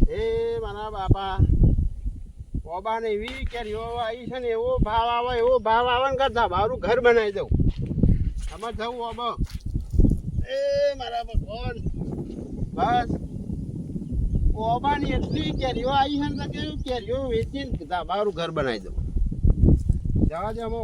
એ મારા બાપા ઓબા ને એવી કેરીઓ આવી છે ને એવો ભાવ આવે ને કરતા મારું ઘર બનાવી દઉં આમાં જવું ઓબા એ મારા ભગવાન બસ ઓબાની એટલી કેરીઓ આવી છે ને કે કેરીઓ વેચીને મારું ઘર બનાવી દઉં જવા દે અમો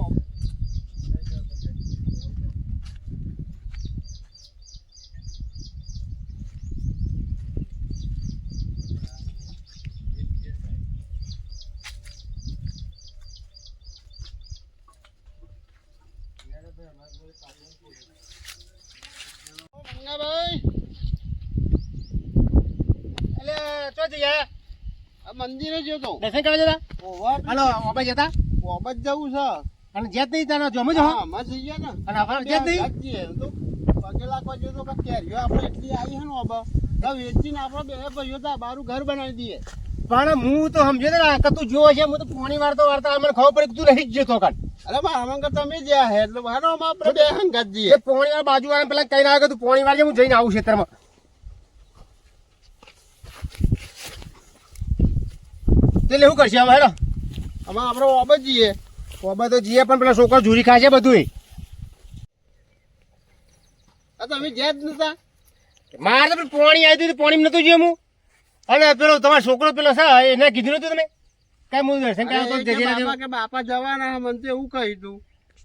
મંદિરે જતો દર્શન કરવા જતા હાલો ઓબા જતા ઓબા જવું છે અને જેત નહીં તારો જમો જ હા મત જઈએ ને અને આપણે જેત નહીં તો પગે લાગવા જોઈએ તો કેરીઓ આપણે એટલી આવી છે ને ઓબા તો વેચીને આપણે બે ભાઈઓ તો મારું ઘર બનાવી દઈએ પણ હું તો સમજે ને કે તું જોવો છે હું તો પોણી વાર્તા મને ખબર પડી કે તું રહી જ જતો કાન અરે મારા મંગર તમે જ્યાં હે એટલે હારો આપણે બે હંગાત જઈએ પોણી વાર બાજુ વાળા પેલા કઈ ના આવે તું પોણી વાર હું જઈને આવું ક્ષેત્રમાં એટલે શું કરશે હવે હેડો આમાં આપણે ઓબા જઈએ ઓબા તો જઈએ પણ પેલા છોકરો ઝૂરી ખાશે બધું તમે જ્યાં જ નતા મારે તો પોણી આવી હતું પોણી નતું જોયું હું અને પેલો તમારો છોકરો પેલો છે એને કીધું નતું તમે કઈ હું દર્શન બાપા કે બાપા જવાના મને તો એવું કહ્યું તું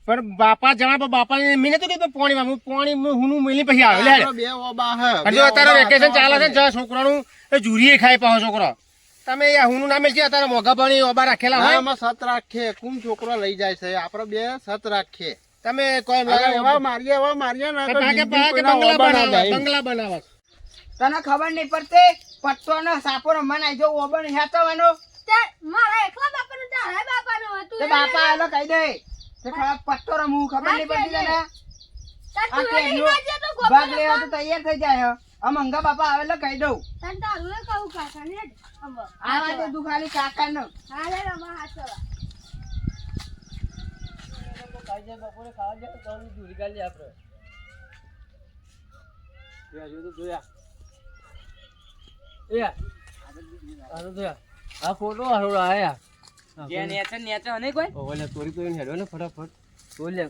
પણ બાપા જવા પણ બાપા મેં નતું કીધું પોણીમાં હું પોણી હું મેલી પછી આવે બે ઓબા હે અત્યારે વેકેશન ચાલે છે ને છોકરાનું ઝૂરીએ ખાઈ પાવો છોકરો તમે હું નામે છે અત્યારે મોઘા પાણી ઓબા રાખેલા હોય એમાં સત રાખીએ કોણ છોકરો લઈ જાય છે આપણે બે સત રાખીએ તમે કોઈ એવા મારીએ બંગલા બનાવો તને ખબર નહીં પડતી પટ્ટો નો સાપો રમવા નાઈ જો ઓબન હેતવાનો મારા એકલા બાપાનું તારા બાપાનું હતું તે બાપા આલો કહી દે તે પટ્ટો રમવું ખબર નહીં પડતી તને ભાગ લેવા તો તૈયાર થઈ જાય આ મંગા બાપા આવેલો કહી દઉં તને તારું કહું કાકા ને આવા દે તું ખાલી કાકા નો હાલે રમા હાચવા બપોરે ખાવા જાય તો દૂરી કાઢી આપણે આ ફોટો હારો આયા જે નેચે નેચે હને કોઈ ઓલે ચોરી કરીને હેડો ને ફટાફટ બોલે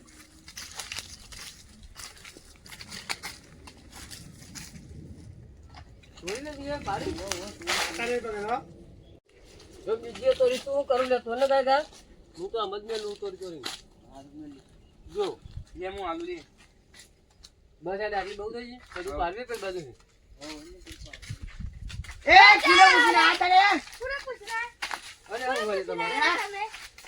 ચોરી ને દીવા પાડી જો બીજી ચોરી તું કરું લે તોને કાકા હું તો અમદ મે લઉં ચોરી જો લે હું આલુ લે બસ આ દાદી બહુ થઈ છે બધું પારવે કઈ બાજુ એ કિલો ઉસના આ તને પૂરા પૂછરા અરે હું બોલે તમારે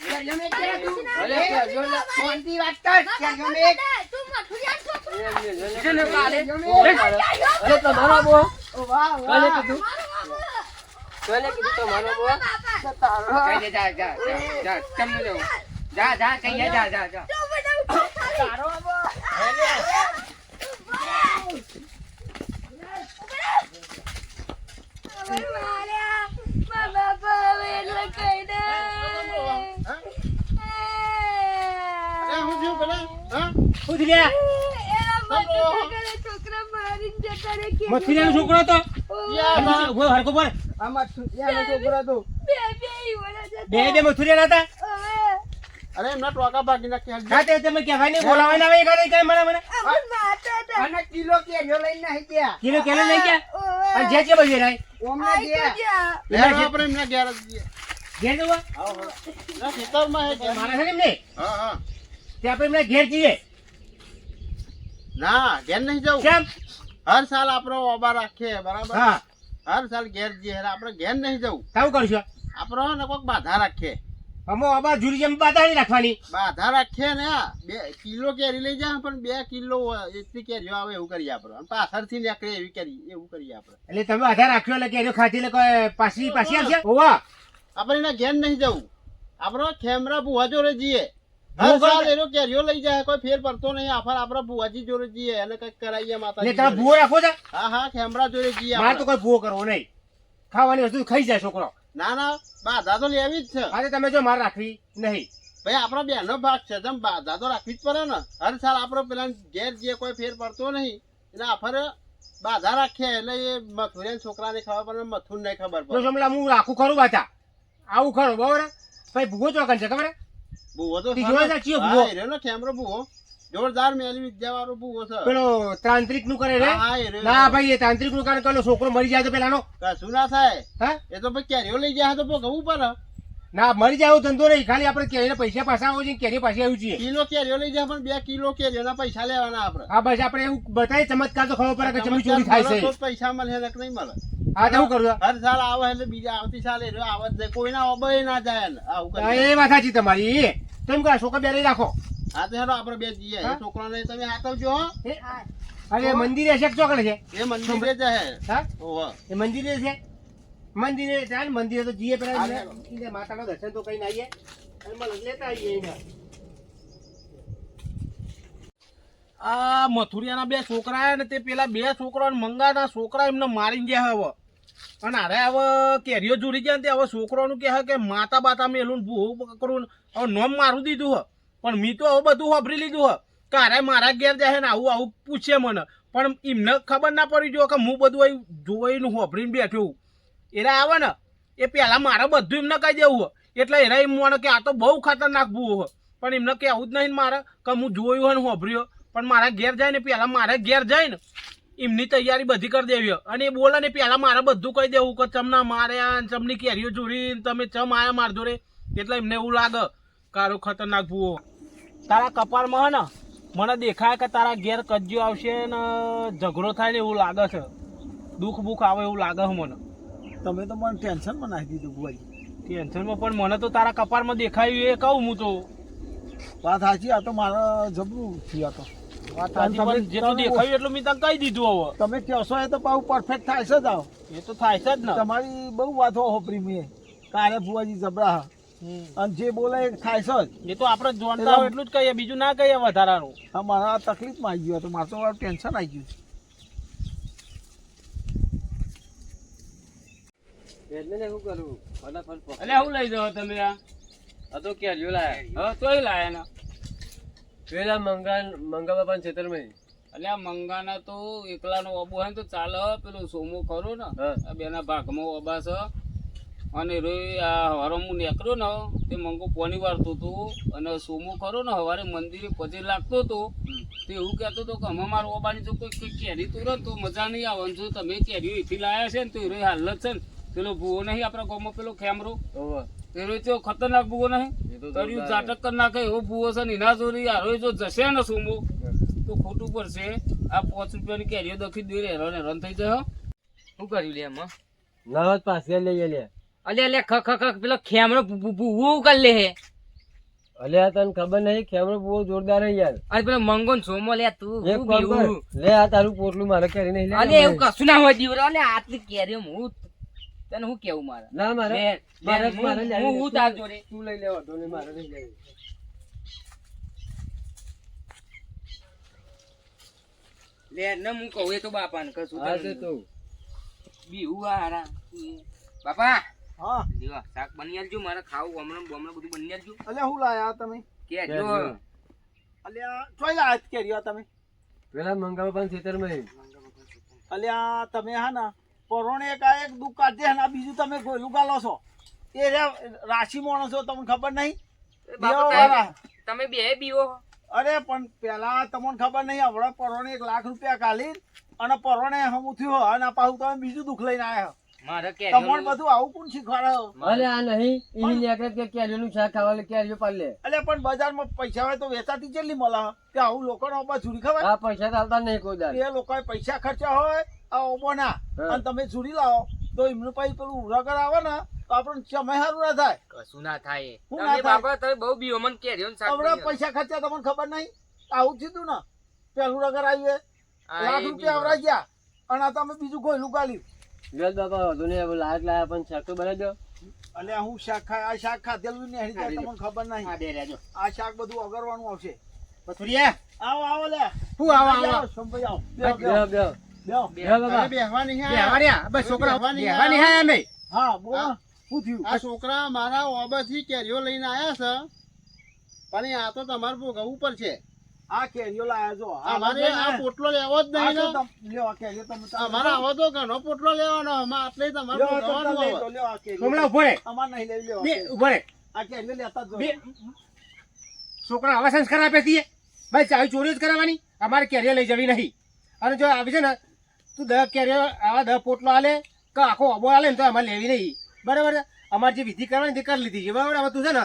કેજો મે કે તું અરે કેજો શાંતિ વાત કર કેજો મે તું મઠુરિયા છોકરો છે ને કાલે અરે તમારો બો ઓ વાહ કાલે વાહ કીધું તમારો બો તારો જા તમને જાવ જા કઈ જા તારો બો મથુરિયાનો છોકરો તો હરકો પર આમાં યાનો છોકરો તો બે મથુરિયા હતા અરે એમના ટોકા ભાગી નાખ્યા હા તે તમે કહેવાય નહીં બોલાવાય ના આવે કઈ મને અને કિલો કેજો લઈને નહીં ગયા કિલો કેલો લઈ ગયા અને જે બજે રાય ઓમને ગયા આપણે એમના ઘેર જ જઈએ ઘેર જવા ના ખેતરમાં હે મારા છે ને હા તે આપણે એમના ઘેર જઈએ ના ઘેર નહીં જવું કેમ હર સાલ આપણો ઓબા રાખીએ બરાબર હા હર સાલ ઘેર જઈએ આપણે ઘેર નહીં જવું સાવું કરશો આપણો ને કોઈક બાધા રાખીએ અમો આબા જુરી જેમ બાધાની રાખવાની બાધા રાખીએ ને 2 કિલો કેરી લઈ જાય પણ 2 કિલો એટલી કેરીઓ આવે એવું કરીએ આપણે અને પાછળથી નીકળે એવું કરીએ આપણે એટલે તમે આધાર રાખ્યો એટલે કે ખાતી એટલે પાછી આવશે ઓવા આપણે એના ઘેર નહીં જવું આપણો ખેમરા ભુવા જોડે જઈએ હર સાલ એનો કેરીઓ લઈ જાય કોઈ ફેર પડતો નહીં આફર આપણે ભુવાજી જોડે જઈએ અને કંઈક કરાવીએ એટલે માતાજી તમે ભૂવો રાખો છો હા ખેમરા જોડે જઈએ મારે તો કોઈ ભૂવો કરવો નહીં ખાવાની વસ્તુ ખાઈ જાય છોકરો ના બાધા તો લેવી જ છે આજે તમે જો મારે રાખવી નહીં ભાઈ આપણા બેનો ભાગ છે બાધા તો રાખવી જ પડે ને હર સાલ આપણે પેલા ઘેર જઈએ કોઈ ફેર પડતો નહીં એટલે આફર બાધા રાખ્યા એટલે એ મથુરિયા છોકરાને ખબર પડે મથુર ને ખબર તો પડે સમલા હું રાખું ખરું બાચા આવું ખરું બરાબર ભાઈ ભૂગો ચોકન છે ખબર ભૂવો તો ઈ જોડે જા, ચિયો ભૂવો? હા, એ રહ્યો ને ખેમરો ભૂવો જોરદાર મેલી વિદ્યા વાળો ભૂવો છે પેલો તાંત્રિક નું કરે રે હા, એ રહ્યો. ના ભાઈ એ તાંત્રિક નું કરે પેલો છોકરો મરી જાય તો પેલાનો કશું ના થાય હા એ તો પછી કેરીઓ લઈ જાય તો ભોગવવું પડે ના મરી જાય એવું ધંધો નહીં ખાલી આપણે કેરીના પૈસા પાછા આવો છે કેરી પાછી આવ્યું છીએ કિલો કેરીઓ લઈ જાય પણ 2 કિલો કેરીઓના પૈસા લેવાના આપણે હા બસ આપણે એવું બતાવીએ ચમત્કાર તો ખબર પડે કે ચમની ચોરી થાય છે તો જ પૈસા મળે ને કે નહીં મળે હા તો શું કરું હર સાલ આવે એટલે બીજા આવતી સાલ એ રહ્યો આવે જ નહીં. કોઈના ઓબય ના જાય ને આવું હા, કરે એ વાત સાચી તમારી તેમ કહે છોકરા બે લઈ રાખો હા તો હેડો આપણે બે જઈએ હા? એ છોકરાને તમે હાથવજો હો અરે મંદિરે છે કે ચોકડે છે એ મંદિરે જાય હા ઓહો એ મંદિરે છે મંદિરે ચાલ મંદિરે તો જઈએ પેલા હા, એને માતાના દર્શન તો કરીને આવીએ અને મને લેતા આવીએ એને આ મથુરિયાના 2 છોકરા આયા ને તે પેલા 2 છોકરા મંગાના છોકરા એમને મારી ગયા હવે અને અરે હવે કેરીઓ જોડી ગયા ને તે હવે છોકરાનું કહે કે માતા બાતા મેલું ભૂ કરું હવે નોમ મારું દીધું હ પણ મી તો હવે બધું વાપરી લીધું હ કે અરે મારા ઘેર જાય ને આવું આવું પૂછે મને પણ એમને ખબર ના પડી જો કે હું બધું અહીં જોઈને વાપરીને બેઠો એરા આવે ને એ પેલા મારે બધું એમને કહી દેવું હ એટલે એરા એમ મને કે આ તો બહુ ખતરનાક ભૂવો હ પણ એમને કહેવું જ નહીં મારે કે હું જોયું હોય ને વાપર્યો પણ મારા ઘેર જાય ને પેલા મારે ઘેર જાય ને એમની તૈયારી બધી કરી દેવી અને એ બોલે ને પેલા મારે બધું કહી દેવું કે ચમના માર્યા ચમની કેરીઓ જોડી તમે ચમ આયા માર જોડે એટલે એમને એવું લાગે કારો ખતરનાક ભૂવો તારા કપાળમાં હે ને મને દેખાય કે તારા ઘેર કજ્જો આવશે ને ઝઘડો થાય ને એવું લાગે છે દુઃખ બુખ આવે એવું લાગે છે મને તમે તો મને ટેન્શનમાં નાખી દીધું બુઆજી. ટેન્શનમાં પણ મને તો તારા કપાળમાં દેખાયું એ કહું હું તો વાત સાચી, આ તો મારા જબરું થયું. આ તો તાજી પણ જેટલું દેખાયું એટલું મેં તને કહી દીધું હવે તમે કહેશો એ તો પાછું પરફેક્ટ થાય છે જ. આવ એ તો થાય છે જ ને તમારી બહુ વાતો હોપરી મેં કારે બુઆજી જબરા અને જે બોલે એ થાય છે જ. એ તો આપણે જોણતા હોય એટલું જ કહીએ બીજું ના કહીએ વધારાનું આ મારા તકલીફમાં આવી ગયો તો મારે તો ટેન્શન આવી ગયું. એટલે શું કરું ફટાફટ પકડ. એટલે હું લઈ જાઓ તમે આ તો કેરીઓ લાયા હવે તોય લાયા ને પેલા મંગા બાપા ખેતરમાં એટલે આ મંગાના તો એકલાનો ઓબો હોય ને તો ચાલે પેલો સોમો ખરો ને હા. આ બેના ભાગમાં ઓબા છે અને રે આ હવારે હું નીકળ્યો ને તે મંગો પોની વારતો હતો અને સોમો ખરો ને હવારે મંદિરે પછી લાગતો હતો તે એવું કહેતો હતો કે અમે મારા ઓબાની જો કોઈ કેરી તોડે ને તો મજા નહીં આવે અને જો તમે કેરીઓ એથી લાયા છે ને તો એ હાલત છે ને પેલો ભૂવો નહીં આપણા ગામમાં પેલો ખેમરો પેલો તો ખતરનાક ભૂવો નહીં કર્યું ઝાટક કરી નાખે એવો ભૂવો છે ને એના જોડી હારો જો જશે ને સોમો તો ખોટું પડશે આ 5 રૂપિયાની કેરીઓ દખી દઈ હેરાન હેરાન થઈ જાય હો. શું કર્યું લે એમાં નવત પાસે લઈ લે અલે અલે ખ ખ ખ પેલો ખેમરો ભૂવું કરી લે હે અલે આ તને ખબર નહીં ખેમરો બહુ જોરદાર હે યાર અરે પેલો મંગો ને સોમો લે તું એક હું કામ કર, બીવું? લે આ તારું પોટલું મારે કેરી નહીં અલે એવું કશું ના હોય દીવરો અલે આટલી કેરીઓ હું તને હું કેવું મારે ના મારે હું તાર જોડે તું લઈ લેવા તો મારે નહીં લેવી લે ને હું કહું એ તો બાપાને કશું હા તે તો બીવું આ હારા બાપા હા લેવા શાક બની આલજો મારે ખાવું હમણાં બમણાં બધું બની આલજો અલ્યા હું લાયા તમે? કે જો કેરીઓ. અલ્યા ચોય લાયા કેરીઓ તમે? પેલા મંગા બાપા ખેતરમાં અલ્યા તમે હા ને પરોણે એક દુઃખ કાઢે ને આ બીજું તમે ગોયલું ગાલો છો એ રાશિ માણસો તમને ખબર નહીં? બાપા દેવાવાળા. તમે બે બીવો અરે પણ પેલા તમને ખબર નહીં હમણાં પરોણે 1 લાખ રૂપિયા કાઢી અને પરોણે હમું થયું અને આ પાછું તમે બીજું દુઃખ લઈને આવ્યા. મારે કે તમને બધું આવું કોણ શીખવાડે? અરે આ નહીં ઈ નીકળે કે કેરીઓનું શાક ખાવા લે કેરીઓ પાડ લે અલ્યા પણ બજારમાં પૈસા હોય તો વેચાતી કેટલી મળે કે આવું લોકોને ઓબા છૂરી ખવાય? આ પૈસા ચાલતા નહીં કોઈ દાડ એ લોકોએ પૈસા ખર્ચા હોય આ ઓબો ના હા. અને તમે છૂરી લાવો તો એમનું પછી પેલું ઉરાગર આવે ને તો આપણને સમય સારું ના થાય. કશું ના થાય શું તમે ના થાય? બાપા તમે બહુ બીવો મને કેરીઓ ને શાક હમણાં બની પૈસા ખર્ચા તમને ખબર નહીં? આવું જ થયું ને પેલું રગર આવ્યું આ 1 લાખ એ રૂપિયા બીવો. આવરા ગયા અને આ તમે બીજું ગોયલું ગાલ્યું. વેલ બાપા વધુ નહીં લાયક લાયા પણ શાક તો બનાવી દો અને હું શાક ખાય આ શાક ખાધેલું ને હેડી જાય તમને ખબર નહીં. હા બે રહેજો આ શાક બધું અગરવાનું આવશે. પથુરિયા આવો આવો લે હું આવો સંભાઈ આવો બેહો બેહો બેહો. બેહો બાપા અરે બેહવાની હે બેહવાનિયા બસ છોકરા બેહવાની બેહવાની હે અમે હા બોલો હા. શું થયું? આ છોકરા મારા ઓબાથી કેરીઓ લઈને આયા છે પણ આ તો તમારે ભોગવવું પડશે આ કેરીઓ લાયા છો અમારે આ પોટલો લેવો જ નહીં ને. લ્યો આ કેરીઓ તમે અમારે આવો તો ઘણો પોટલો લેવાનો અમારે આટલે તમારે લ્યો આ જોવાનું લઈ હવે. લો, લ્યો આ કેરીઓ. સોમલા ઉભો રે અમાર નહીં લઈ લ્યો બે ઉભો રે આ કેરીઓ લેતા જ બે જો. છોકરા આવા સંસ્કાર આપે છીએ ભાઈ ચાવી ચોરી જ કરાવવાની અમારે કેરીઓ લઈ જવી નહીં અને જો આવી છે ને તું 10 કેરીઓ આવા 10 પોટલો આલે કે આખો અબો આલે ને તો અમારે લેવી નહીં બરાબર છે? અમારે જે વિધિ કરવાની તે કરી લીધી છે બરાબર હવે તું છે ને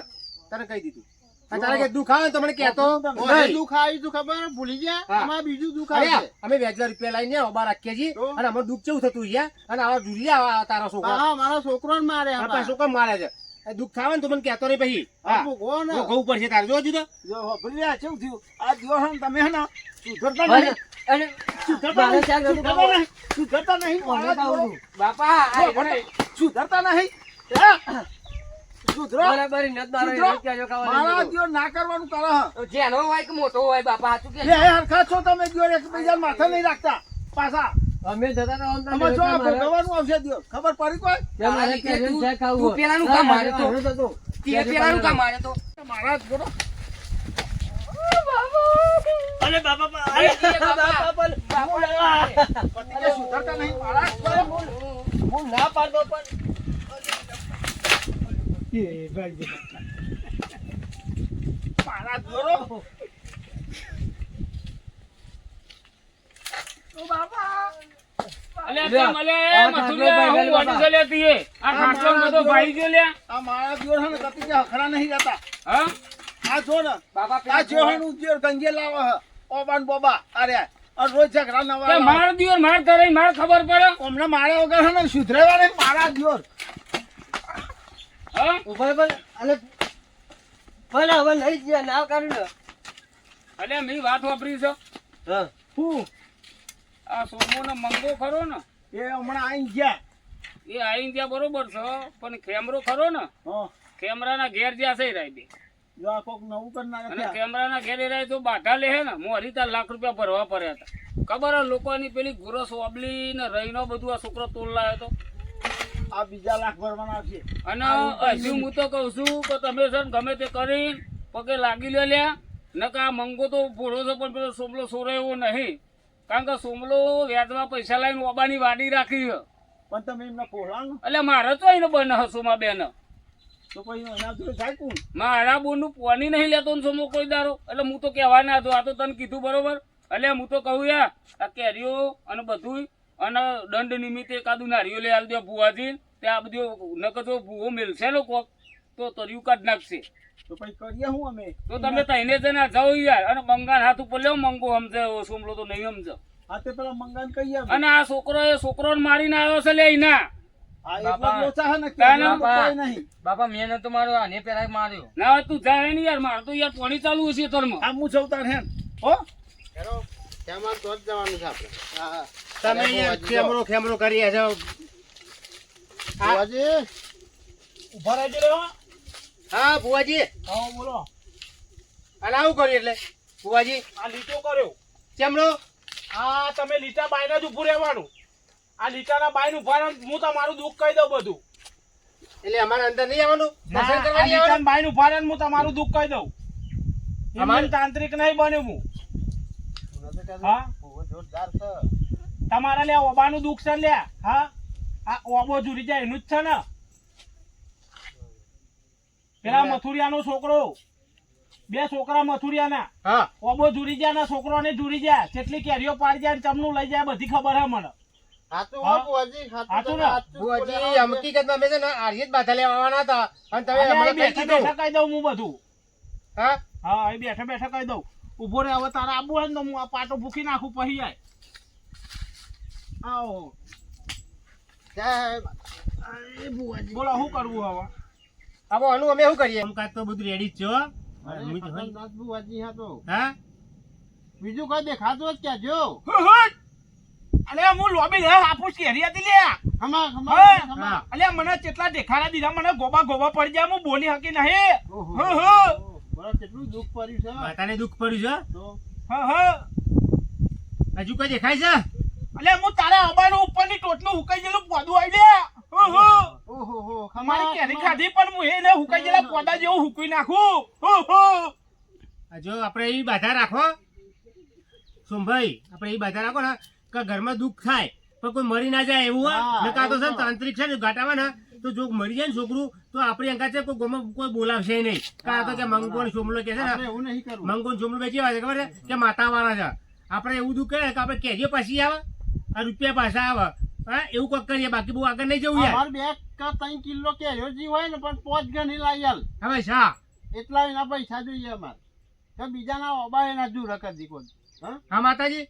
તને કહી દીધું અને તારે કે દુઃખ આવે ને તો મને કહેતો ઓરે નહીં. દુઃખ આવ્યું તું ખબર ભૂલી ગયા હા. અમારે બીજું દુઃખ અરે આવશે. અમે વ્યાજના રૂપિયા લઈને અબા રાખીએ છીએ તો? અને અમારું દુઃખ કેવું થતું છે અને આવા જુલિયા તારા છોકરા હા મારા છોકરો ને મારે આ પાછો કેમ મારે છે એ દુઃખ થાય ને તો મને કહેતો નહીં પછી હા ઘઉં પડશે તારે જોજો તો જો ભૂલી ગયા કેવું થયું આ દિવસ હે ને તમે હે ને સુધરતા નહીં અને સુધરતા મારે નહીં ચાલ જતું સુધરતા નહીં સુધરતા નહીં મારા જોડો. બાપા આ બોલો, સુધરતા નહીં સુધરો બરાબર નત મારો સુધરો. એ કહેજો કે મારા દિયો ના કરવાનું કરે હે. જેનો હોય કે મોટો હોય બાપા સાચું કે બે હરખા છો તમે દિયો એકબીજા માથે નહીં રાખતા પાછા અમે જતા હતા આમ અમે જો આ ભગવાનનું આવશે દિયો ખબર પડી કોઈ મારે કેરીઓ છે ખાવું તું પેલાનું કામ મારે તો તે પેલાનું કામ મારે તો મારા જોડો અરે બાપા અરે બાપા પતિને સુધરતા નહીં મારા હું ના પાડતો પણ મારા જોડો આ મારા દિયો હે ને કતી કે હખરા નહીં રહેતા આ જો ને બાપા આ જો હે નું દિયો ગંગે લાવે હે ઓબાન બોબા અરે આ રોજ ઝઘડા નવા માર દિયોર માર કરે માર ખબર પડે અમને મારે વગર હે ને સુધરેવા નહીં મારા દિયો હા ઉભા પણ અને પણ હવે નહીં ગયા ના કરું ને અલે મેં વાત વાપરી છે હા હું આ સોમોનો મંગો ખરો ને એ હમણાં આઈ ગયા એ આઈ ત્યાં બરોબર છે પણ ખેમરો ખરો ને હા ખેમરાના ઘેર જ્યાં છે રાય બે જો આ કોક નવું કરનાર અને ખેમરાના ઘેર એ રાય તો બાધા લે હે ને હું હરીતા લાખ રૂપિયા ભરવા પડ્યા હતા ખબર હે લોકોની પેલી ગુરસ ઓબલી ને રહીનો બધું આ છોકરો તોલ લાવ્યો હતો આ બીજા લાખ ભરવાના છે અને હજુ હું તો કહું છું કે તમે છે ને ગમે તે કરીને પગે લાગી લે લ્યા નકા આ મંગો તો ભોળો છે પણ પેલો સોમલો સોરો એવો નહીં કારણ કે સોમલો વ્યાજમાં પૈસા લાવીને ઓબાની વાડી રાખી છે પણ તમે એમને પોળાનો એટલે મારે તો એને બને હસોમાં બેન તો પછી એના જોડે જાય કોણ મારા બોનનું પોની નહીં લેતો ને સોમો કોઈ દારો એટલે હું તો કહેવા ના હતો આ તો તને કીધું બરોબર એટલે હું તો કહું યાર આ કેરીઓ અને બધું અને દંડ નિમિત્તે એકાદું નારિયો લઈ આલ દે ભુવાજી ત્યાં બધું નકર તો ભૂવો મેલશે લોકો તો તર્યું કાઢ નાખશે તો પછી કરીએ હું અમે તો તમે તઈને જણા જાઓ યાર અને બંગાળ હાથ ઉપર લેવો મંગો સમજે સોમલો તો નહીં સમજે હા તે પેલા મંગાન કહીએ અમે. અને આ છોકરો એ છોકરોને મારીને આવ્યો છે લે ના આ એટલો લોચા હે ને કે તાના એમાં કોઈ નહીં બાપા મેં તો મારો આને પેલા માર્યો ના તું જાય નહીં યાર મારે તો યાર પાણી ચાલુ હશે તરમાં આ હું સૌતાર હે હો હેરો, ત્યાં તો જ જવાનું છે આપણે. હા, હા. તમે અહીંયા ખેમરો કરી છો બુવાજી, ઉભા રહેજો રે હો. હા ભુવાજી હા બોલો અને આવું કર્યું એટલે ભુવાજી આ લીટો કર્યો ચેમનો આ તમે લીટા બાયના જ ઉભું રહેવાનું આ લીટાના બાયનું ઉભા રહો, હું તમારું દુઃખ કહી દઉં બધું એટલે અમારે અંદર નહીં આવવાનું ના, દર્શન આ કરવા નહીં લીટાના આવવાનું બાયનું ઉભા રહો ને હું તમારું દુઃખ કહી દઉં અમારે- એમ તાંત્રિક નહીં બન્યો હું હા બહુ જોરદાર છે. તમારા લે ઓબાનું દુઃખ છે લે હા આ ઓબો જુરી જાય એનું જ છે ને પેલા મથુરિયાનો છોકરો બે છોકરા મથુરિયાના હા ઓબો જુરી ગયા ને છોકરોને જુરી ગયા કેટલી કેરીઓ પાડી જાય ને ચમનું લઈ જાય બધી ખબર હે મને સાચું હા? હો બુવાજી, સાચું સાચું તમે ને? સાચું ભુવાજી બોલ્યા. હકીકતમાં અમે છે ને આર્ય જ બાધા લેવા આવવાના હતા અને તમે અરે અમને અહીં કઈ બેઠા કીધું બેઠા કહી દઉં હું બધું હા હા અહીં બેઠા બેઠા કહી દઉં ઉભો રે હવે તારા આબુ હોય ને તો હું આ પાટો ભૂખી નાખું પછી જાય આવો જય બોલો શું કરવું હવે હવે આનું અમે શું કરીએ કામકાજ તો બધું રેડી જ છે હો. અરે, ખતરનાક બુવાજી હા તો. હા બીજું કઈ દેખાતું જ ક્યાં જો અલે હું લોબી લે આપું કેરી હતી લે ખમા ખમા હા. ખમા. હા. અલે મને કેટલા દેખાડા દીધા મને ગોબા ગોબા પડી જાય હું બોલી હકી નહીં ઓહો. હા, હા. ઓહો, બરાબર, કેટલું દુઃખ પડ્યું છે માતાને દુઃખ પડ્યું તો હા હા છે હજુ કઈ દેખાય છે અલે હું તારા આબાનું ઉપરની ટોટલું હુકાઈ ગયેલું પોદું આવી લે હા, હા. ઓહો હો અમારી ખમા કેરી ખમા. ખાધી પણ હું એને હુકાઈ ગયેલા પોદા જેવું હુકવી નાખું હા, હા. જો આપણે એવી બાધા રાખો સોમભાઈ આપણે એ બધા રાખો ને કે ઘરમાં દુઃખ થાય પણ કોઈ મરી ના જાય એવું હા, ને કાં તો છે ને એવું તો. તાંત્રિક છે ને ઘાટામાં ને તો જો મરી જાય ને છોકરું તો આપણી અંકા છે કોઈ ગમે કોઈ બોલાવશે નહીં કાં તો કે મંગો ને સોમલો કે છે આપણે ને એવું નહીં કરવું મંગો ને સોમલો વેચી આવે છે ખબર છે કે માતા વાળા છે આપણે એવું દુઃખ કરે કે આપણે કેરીઓ પાછી આવે આ રૂપિયા પાછા આવે હા એવું કોક કરીએ બાકી બહુ આગળ નહીં જવું યાર અમારે 2 કે 3 કિલો કેરીઓ જી હોય ને પણ 5 ગણી લાવી આલ હવે શા એટલા એના પૈસા જોઈએ અમારે તો બીજાના ઓબા એના જુ રકત દીકો હા માતાજી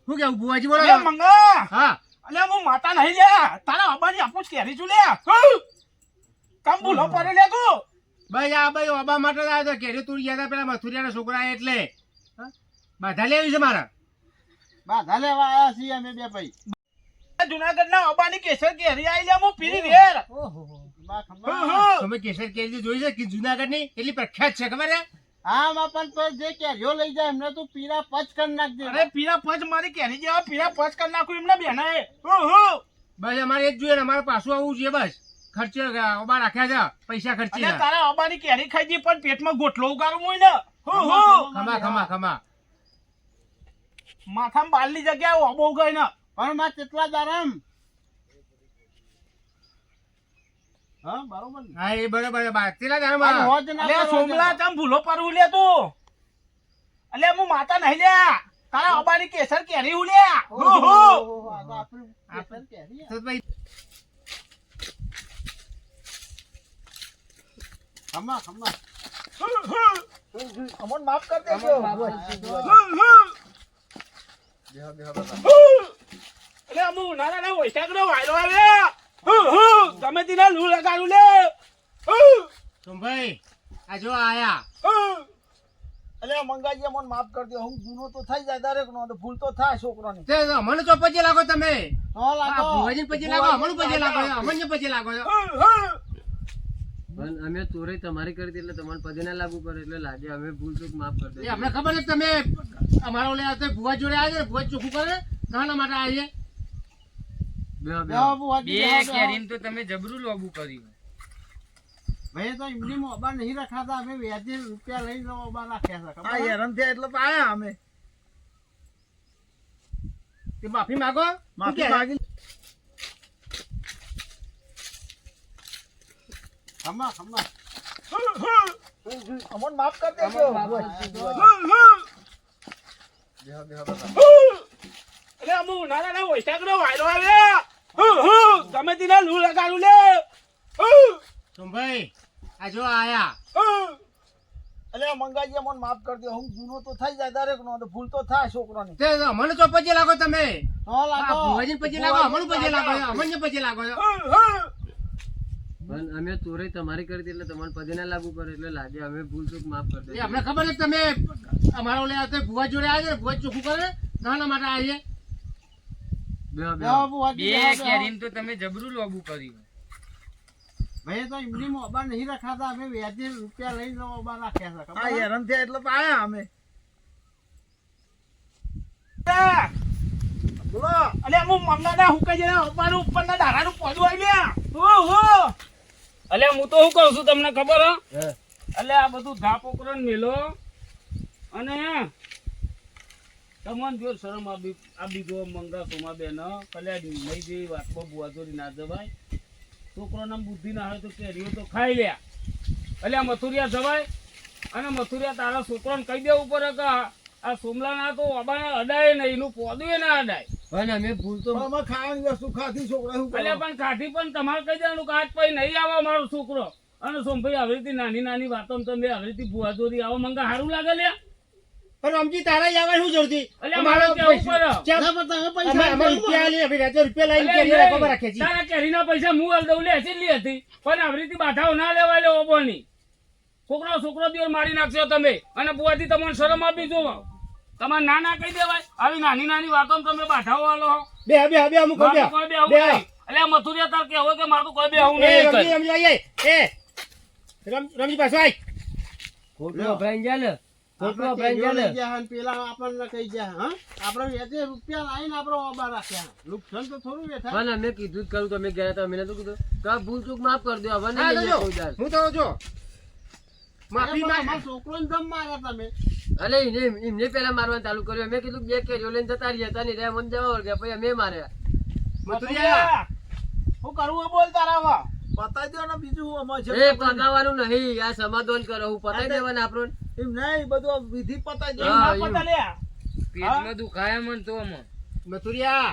શું કેવું બુવાજી બોલો અલે મંગા હા અલે હું માતા નહીં લે તારા અબાની આપું કેરી છું લે કામ ભૂલો પડે લે તું ભાઈ આ ભાઈ ઓબા માટે જ આવ્યો હતો કેરીઓ તોડી ગયા હતા પેલા મથુરિયાના છોકરા એટલે હા? બાધા લેવી છે મારા બાધા લેવા આયા છીએ અમે બે ભાઈ જુનાગઢ ના અબાની કેસર કેરી આઈ લે હું પીરી રેર બા ખબર તમે કેસર કેરી જોઈ છે કે જુનાગઢ ની એટલી પ્રખ્યાત છે ખબર છે હા માં પણ તો જે કેરીઓ લઈ જાય એમને તું પીરા પચ કરી નાખજે અરે પીરા પંચ મારી કેરી જેવા પીરા પંચ કરી નાખું એમને બેના બસ અમારે એક જોઈએ ને અમારે પાછું આવવું છે બસ ખર્ચે ઓબા રાખ્યા છે પૈસા ખર્ચી અને તારા અબાની કેરી ખાઈ જી પણ પેટમાં ગોઠલો ઉગાડું હોય ને ખમા ખમા ખમા માથામાં બાલની જગ્યાએ ઓબો ગઈ ને પણ માં કેટલા દારામ હા બરોબર ને હા એ બરોબર તેલા આ દારમાં રોજ ના અલે કરો સોમલા જરા. તમ ભૂલો પરવું લે તું અલે હું માતા નહીં લે તારા અબાની કેસર કેરી હું લે ઓહો, આ તો આપણું કેસર કેરી તો ભાઈ ખમા ખમા અમન માફ કરી દેજો અલે અમુ નાના ના વૈશાખનો વાયરો આવે ગમે તેના લૂ લગાડું લે સોમભાઈ આ જો આયા અલે મંગાજી અમન માફ કરી દો હું ગુનો તો થઈ જાય દરેક નો તો ભૂલ તો થાય છોકરાની તે અમને ચોપજે લાગો તમે તો હા લાગો ભુવાજી પછી લાગો અમને પછી લાગો અમને પછી લાગો પણ અમે ચોરી તમારી કરી એટલે તમારે પગે ના લાગુ પડે એટલે લાગે અમે ભૂલ ચૂક માફ કરી એ અમને ખબર છે કે તમે અમારો લે આવતો ભુવા જોડે આવ્યા છે ભુવા ચોખ્ખું કરે કાના માટે આવીએ બેહો બુવાજી, બેહો, બેહો. તો તમે જબરું લોબુ કર્યું ભાઈ તો એમની મોબા નહીં રખાતા અમે વ્યાજે રૂપિયા લઈને મોબા રાખ્યા છે આ ખબર હેરાન થયા એટલે તો આયા અમે તે માફી માંગો માફી માંગી ખમા ખમા અમન માફ કરી દેજો અલે અમુ નાના ના વૈશાખનો વાયરો આવે ગમે તેના લૂ લગાડું લે સોમભાઈ આ જો આયા અલે મંગાજી અમન માફ કરી દો હું ગુનો તો થઈ જાય દરેક નો તો ભૂલ તો થાય છોકરાની તે અમને ચોપજે લાગો તમે તો હા લાગો ભુવાજી પછી લાગો અમને પછી લાગો અમને પછી લાગો પણ અમે ચોરી તમારી કરી એટલે તમારે પગે ના લાગુ પડે એટલે લાગે અમે ભૂલ ચૂક માફ કરી એ અમને ખબર છે કે તમે અમારો લે આવતો ભુવા જોડે આવ્યા છે ભુવા ચોખ્ખું કરે કાના માટે આવીએ બેહો બુવાજી, બેહો, બેહો. તો તમે જબરું લોબુ કર્યું ભાઈ તો એમની મોબા નહીં રખાતા અમે વ્યાજે રૂપિયા લઈને મોબા રાખ્યા છે આ ખબર હેરાન થયા એટલે તો આયા અમે બોલો અલે અમુ મંગાના હુકા જેના અબાનું ઉપરના ધારાનું પોદું આવી લે ઓહો અલે હું તો શું કહું છું તમને ખબર હે અલે આ બધું ધા પોકરો મેલો અને તમને જો શરમ આ બીજો મંગા સોમા બેન કલ્યા નહીં જેવી વાતમાં બુઆચોરી ના જવાય છોકરોના બુદ્ધિ ના હોય તો કેરીઓ તો ખાઈ લ્યા એટલે આ મથુરિયા જવાય અને મથુરિયા તારા છોકરાને કહી દેવું પડે કે આ સોમલા ના તો અબાને અડાય નહીં એનું પોદું ના અડાય પણ અમે ભૂલ તો અમે ખાવાની વસ્તુ ખાધી છોકરા શું એટલે પણ કાઠી પણ તમારે કહી દેવાનું કે આજ પછી નહીં આવે મારો છોકરો અને સોમભાઈ આવી રીતે નાની નાની વાતો તમે આવી રીતે બુઆચોરી આવો મંગા સારું લાગે લ્યા પણ અમજી તારા જ આવે શું જરૂરથી એટલે મારે કેવું પડે રૂપિયા લઈએ રૂપિયા લઈને કેરીઓ રાખવા રાખીએ છીએ તારા કેરીના પૈસા હું હાલ દઉં લે લી હતી પણ આવી રીતે બાધાઓ ના લેવાય લે ઓબોની છોકરો દિવસ મારી નાખશો તમે અને બુઆથી તમને શરમ આપી જોવો તમારે ના ના કહી દેવાય આવી નાની નાની વાતો તમે બાધાઓ વાલો બે અમુક બે કોઈ બે આવું નહીં એટલે આ મથુરિયા તાર કહેવો કે મારું કોઈ બે આવું નહીં રમજી પાછો આય ખોટું અભરાઈ જાય ને ખોટું આપણે અભરાઈ કેરીઓ જાય લઈ ગયા અને પેલા આપણને કહી ગયા હા આપણે વ્યાજે રૂપિયા લાવીને આપણે ઓબા રાખ્યા નુકસાન તો થોડું બેઠા પણ અમે કીધું જ કરું તમે ગયા હતા અમે નતું કીધું કે આ ભૂલ ચૂક માફ કરી દો હવે હા, નહીં જો, કોઈ દાડ. હું તો જો માફી માંગ અમારા છોકરોને જમ માર્યા તમે અલે એમને પેલા મારવાનું ચાલુ કર્યું અમે કીધું 2 કેરીઓ લઈને જતા રહ્યા હતા ને રે મને જવા વળગ્યા પછી અમે માર્યા મથુરિયા શું કરવું બોલ તારા હવે પતાઈ દો ને બીજું અમારે છે. એ પગાવાનું નહીં આ સમાધાન કરો હું પતાઈ દેવાના આપણને એમ નહીં બધું વિધિ પતાઈ દો. એમ ના પતા લે પેટમાં દુખાય મન તો આમાં. મથુરિયા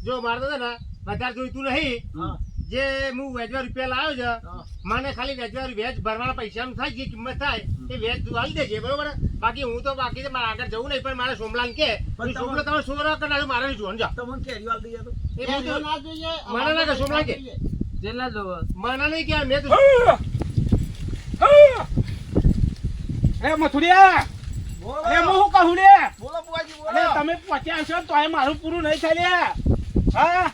જો મારે તો છે ને વધારે જોઈતું નહીં હા. જે હું વેચવા રૂપિયા લાવ્યો છે હા. મને ખાલી વેચ ભરવાના પૈસાનું થાય જે કિંમત થાય એ વેચ તું આલી દેજે બરોબર બાકી હું તો બાકી મારે આગળ જવું નહીં પણ મારે સોમલાલ કે પણ સોમલો તમે સોરા કરનાર મારે નહીં જોવાનું જા તમને કેરીઓ આલી દઈએ તો. એ હું તો ના જોઈએ મને ના કે સોમલાલ કે જેટલા જોવો મને નહીં કે મેં તો એ મથુરિયા બોલો એ હું શું કહું લે બોલો બુઆજી બોલો. અરે તમે પહોંચ્યા છો તો મારું પૂરું નહીં થાય લે હા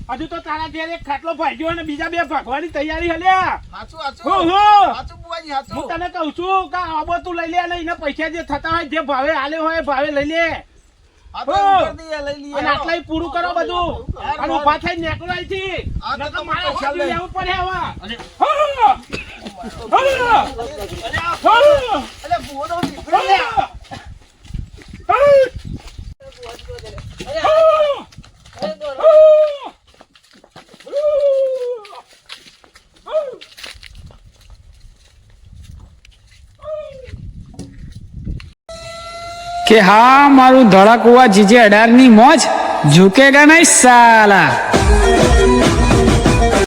હજુ તો તારા ઘેર એક ખાટલો ભાગ્યો અને બીજા 2 ભાગવાની તૈયારી હલ્યા હાચું હાચું હું હાચું બુઆજી હાચું. હું તને કહું છું કે આબો તું લઈ લે અને એના પૈસા જે થતા હોય જે ભાવે આલે હોય એ ભાવે લઈ લે હા તો હો. એમ કરી દઈએ, લઈ લઈએ. અને આટલાય પૂરું કરો બધું અને ઉભા થઈ નીકળો અહીંથી હા, તો નકર તમે મારે પૈસા હોજરી લઈ. લેવું પડે હવે હા. અલે બુઓનો નીકળો લે. કે હા મારું ધડાકુવા જીજે 18 ની મોજ ઝુકેગા નહીં સાલા.